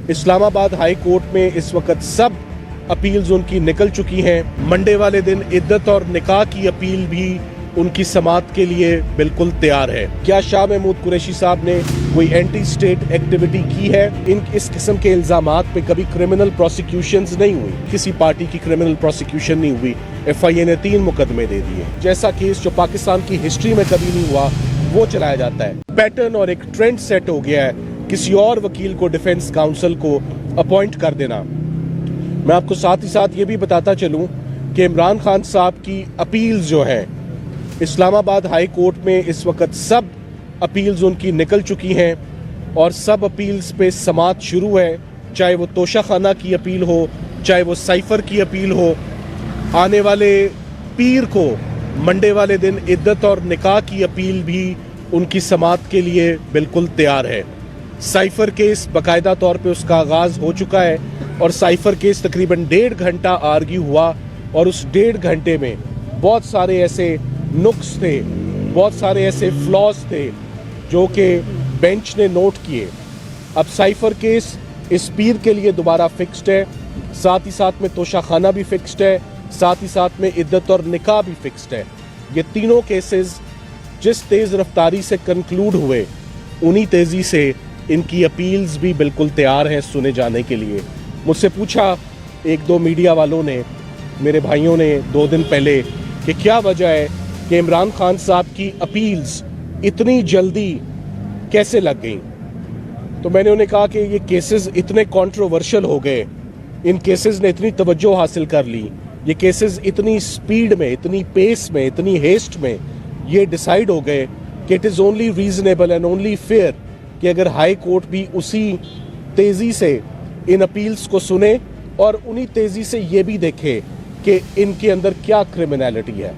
اسلام آباد high court میں اس وقت سب اپیلز ان کی نکل چکی ہیں. منڈے والے دن عدت اور نکاح کی اپیل بھی ان کی سماعت کے لیے بالکل تیار ہے. کیا شاہ محمود قریشی صاحب نے کوئی اینٹی سٹیٹ ایکٹیویٹی کی ہے؟ اس قسم کے الزامات پہ کبھی کرمنل پروسیکیوشنز نہیں ہوئی، کسی پارٹی کی کرمنل پروسیکیوشن نہیں ہوئی. ایف آئی اے نے 3 مقدمے دے دیے. جیسا کیس جو پاکستان کی ہسٹری میں کبھی نہیں ہوا وہ چلایا جاتا ہے. پیٹرن اور ایک ٹرینڈ سیٹ ہو گیا ہے کسی اور وکیل کو ڈیفنس کاؤنسل کو اپوائنٹ کر دینا. میں آپ کو ساتھ ہی ساتھ یہ بھی بتاتا چلوں کہ عمران خان صاحب کی اپیلز جو ہیں اسلام آباد ہائی کورٹ میں اس وقت سب اپیلز ان کی نکل چکی ہیں اور سب اپیلز پہ سماعت شروع ہے، چاہے وہ توشہ خانہ کی اپیل ہو، چاہے وہ سائفر کی اپیل ہو. آنے والے پیر کو منڈے والے دن عدت اور نکاح کی اپیل بھی ان کی سماعت کے لیے بالکل تیار ہے. سائفر کیس باقاعدہ طور پہ اس کا آغاز ہو چکا ہے اور سائفر کیس تقریباً 1.5 گھنٹہ آرگیو ہوا اور اس 1.5 گھنٹے میں بہت سارے ایسے نقص تھے، بہت سارے ایسے فلاز تھے جو کہ بینچ نے نوٹ کیے. اب سائفر کیس اس پیر کے لیے دوبارہ فکسڈ ہے، ساتھ ہی ساتھ میں توشہ خانہ بھی فکسڈ ہے، ساتھ ہی ساتھ میں عدت اور نکاح بھی فکسڈ ہے. یہ تینوں کیسز جس تیز رفتاری سے کنکلوڈ ہوئے انہی تیزی سے ان کی اپیلز بھی بالکل تیار ہیں سنے جانے کے لیے. مجھ سے پوچھا 1-2 میڈیا والوں نے، میرے بھائیوں نے 2 دن پہلے کہ کیا وجہ ہے کہ عمران خان صاحب کی اپیلز اتنی جلدی کیسے لگ گئیں. تو میں نے انہیں کہا کہ یہ کیسز اتنے کنٹروورشل ہو گئے، ان کیسز نے اتنی توجہ حاصل کر لی، یہ کیسز اتنی سپیڈ میں، اتنی پیس میں، اتنی ہیسٹ میں یہ ڈیسائیڈ ہو گئے کہ it is only reasonable and only fair کہ اگر ہائی کورٹ بھی اسی تیزی سے ان اپیلز کو سنے اور انہی تیزی سے یہ بھی دیکھے کہ ان کے اندر کیا کرمنالٹی ہے.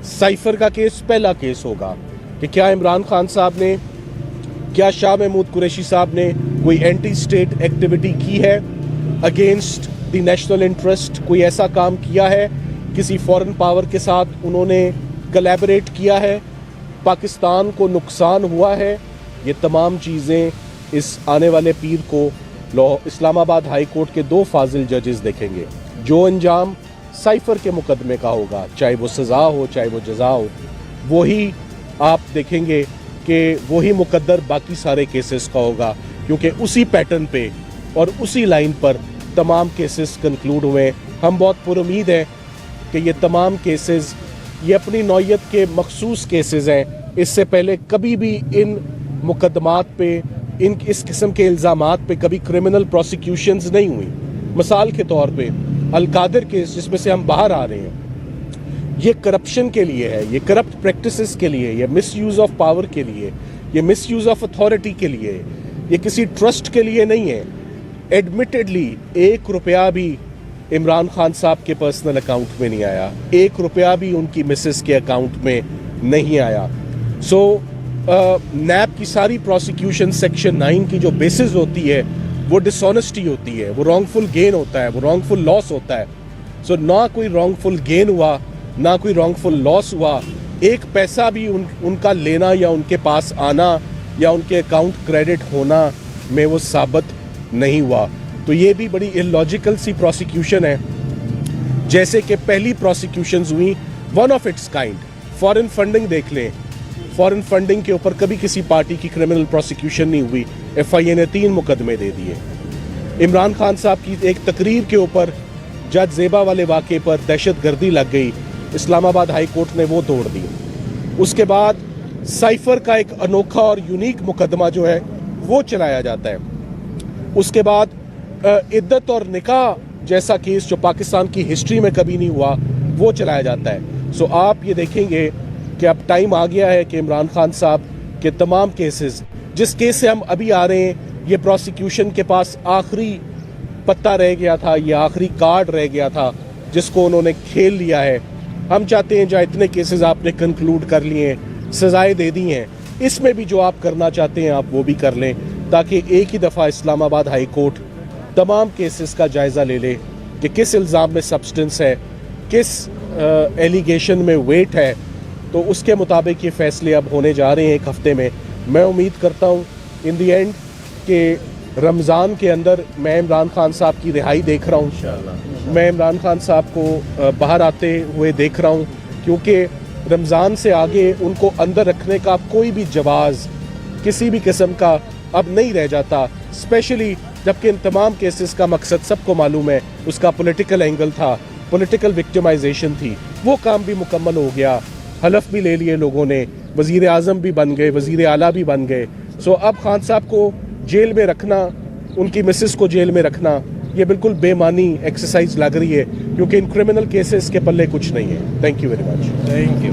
سائفر کا کیس پہلا کیس ہوگا کہ کیا عمران خان صاحب نے، کیا شاہ محمود قریشی صاحب نے کوئی اینٹی سٹیٹ ایکٹیویٹی کی ہے اگینسٹ دی نیشنل انٹرسٹ، کوئی ایسا کام کیا ہے، کسی فورن پاور کے ساتھ انہوں نے کلیبریٹ کیا ہے، پاکستان کو نقصان ہوا ہے. یہ تمام چیزیں اس آنے والے پیر کو اسلام آباد ہائی کورٹ کے 2 فاضل ججز دیکھیں گے. جو انجام سائفر کے مقدمے کا ہوگا، چاہے وہ سزا ہو چاہے وہ جزا ہو، وہی آپ دیکھیں گے کہ وہی مقدر باقی سارے کیسز کا ہوگا، کیونکہ اسی پیٹرن پہ اور اسی لائن پر تمام کیسز کنکلوڈ ہوئے. ہم بہت پر امید ہیں کہ یہ تمام کیسز یہ اپنی نوعیت کے مخصوص کیسز ہیں. اس سے پہلے کبھی بھی ان مقدمات پہ، اس قسم کے الزامات پہ کبھی کرمنل پروسیکیوشنز نہیں ہوئی. مثال کے طور پہ القادر کیس جس میں سے ہم باہر آ رہے ہیں، یہ کرپشن کے لیے ہے، یہ کرپٹ پریکٹسز کے لیے، یہ مس یوز آف پاور کے لیے، یہ مس یوز آف اتھارٹی کے لیے، یہ کسی ٹرسٹ کے لیے نہیں ہے. ایڈمیٹڈلی 1 روپیہ بھی عمران خان صاحب کے پرسنل اکاؤنٹ میں نہیں آیا، 1 روپیہ بھی ان کی مسز کے اکاؤنٹ میں نہیں آیا. سو نیب کی ساری پروسیکیوشن سیکشن 9 کی جو بیسز ہوتی ہے وہ ڈس آنیسٹی ہوتی ہے، وہ رانگ فل گین ہوتا ہے، وہ رانگ فل لاس ہوتا ہے. سو نہ کوئی رانگ فل گین ہوا، نہ کوئی رانگ فل لاس ہوا. 1 پیسہ بھی ان کا لینا یا ان کے پاس آنا یا ان کے اکاؤنٹ کریڈٹ ہونا میں وہ ثابت نہیں ہوا. تو یہ بھی بڑی اللاجیکل سی پروسیکیوشن ہے. جیسے کہ پہلی پروسیکیوشنز ہوئی one of its kind, foreign funding دیکھ لیں. فارن فنڈنگ کے اوپر کبھی کسی پارٹی کی کرمنل پروسیکیوشن نہیں ہوئی. ایف آئی اے نے 3 مقدمے دے دیے. عمران خان صاحب کی ایک تقریر کے اوپر جج زیبا والے واقعے پر دہشت گردی لگ گئی، اسلام آباد ہائی کورٹ نے وہ توڑ دی. اس کے بعد سائفر کا ایک انوکھا اور یونیک مقدمہ جو ہے وہ چلایا جاتا ہے. اس کے بعد عدت اور نکاح جیسا کیس جو پاکستان کی ہسٹری میں کبھی نہیں ہوا وہ چلایا جاتا ہے. سو آپ یہ دیکھیں گے کہ اب ٹائم آ گیا ہے کہ عمران خان صاحب کے تمام کیسز، جس کیس سے ہم ابھی آ رہے ہیں، یہ پروسیکیوشن کے پاس آخری پتہ رہ گیا تھا، یہ آخری کارڈ رہ گیا تھا جس کو انہوں نے کھیل لیا ہے. ہم چاہتے ہیں جہاں اتنے کیسز آپ نے کنکلوڈ کر لیے ہیں، سزائیں دے دی ہیں، اس میں بھی جو آپ کرنا چاہتے ہیں آپ وہ بھی کر لیں، تاکہ ایک ہی دفعہ اسلام آباد ہائی کورٹ تمام کیسز کا جائزہ لے لے کہ کس الزام میں سبسٹنس ہے، کس ایلیگیشن میں ویٹ ہے. تو اس کے مطابق یہ فیصلے اب ہونے جا رہے ہیں 1 ہفتے میں. میں امید کرتا ہوں ان دی اینڈ کہ رمضان کے اندر میں عمران خان صاحب کی رہائی دیکھ رہا ہوں. میں عمران خان صاحب کو باہر آتے ہوئے دیکھ رہا ہوں, کیونکہ رمضان سے آگے ان کو اندر رکھنے کا کوئی بھی جواز کسی بھی قسم کا اب نہیں رہ جاتا, اسپیشلی جبکہ ان تمام کیسز کا مقصد سب کو معلوم ہے, اس کا پولیٹیکل اینگل تھا, پولیٹیکل وکٹمائزیشن تھی. وہ کام بھی مکمل ہو گیا, حلف بھی لے لیے لوگوں نے, وزیر اعظم بھی بن گئے, وزیر اعلیٰ بھی بن گئے. سو اب خان صاحب کو جیل میں رکھنا, ان کی مسز کو جیل میں رکھنا, یہ بالکل بے معنی ایکسرسائز لگ رہی ہے, کیونکہ ان کرمنل کیسز کے پلے کچھ نہیں ہے. Thank you very much. Thank you.